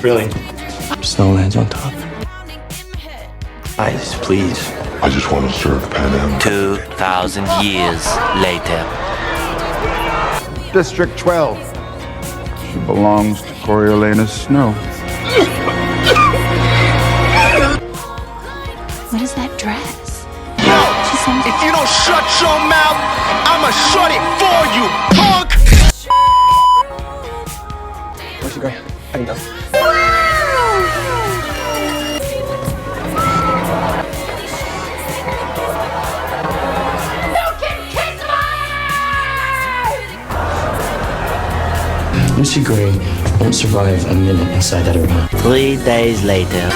Really? Snow lands on top. Ice, please. I just want to serve Pan Am. 2,000 years later. District 12. She belongs to Coriolanus Snow. What is that dress? If you don't shut your mouth, I'ma shut it for you, punk! Where's she going? I can tell. Lucy Gray won't survive a minute inside that arena. 3 days later.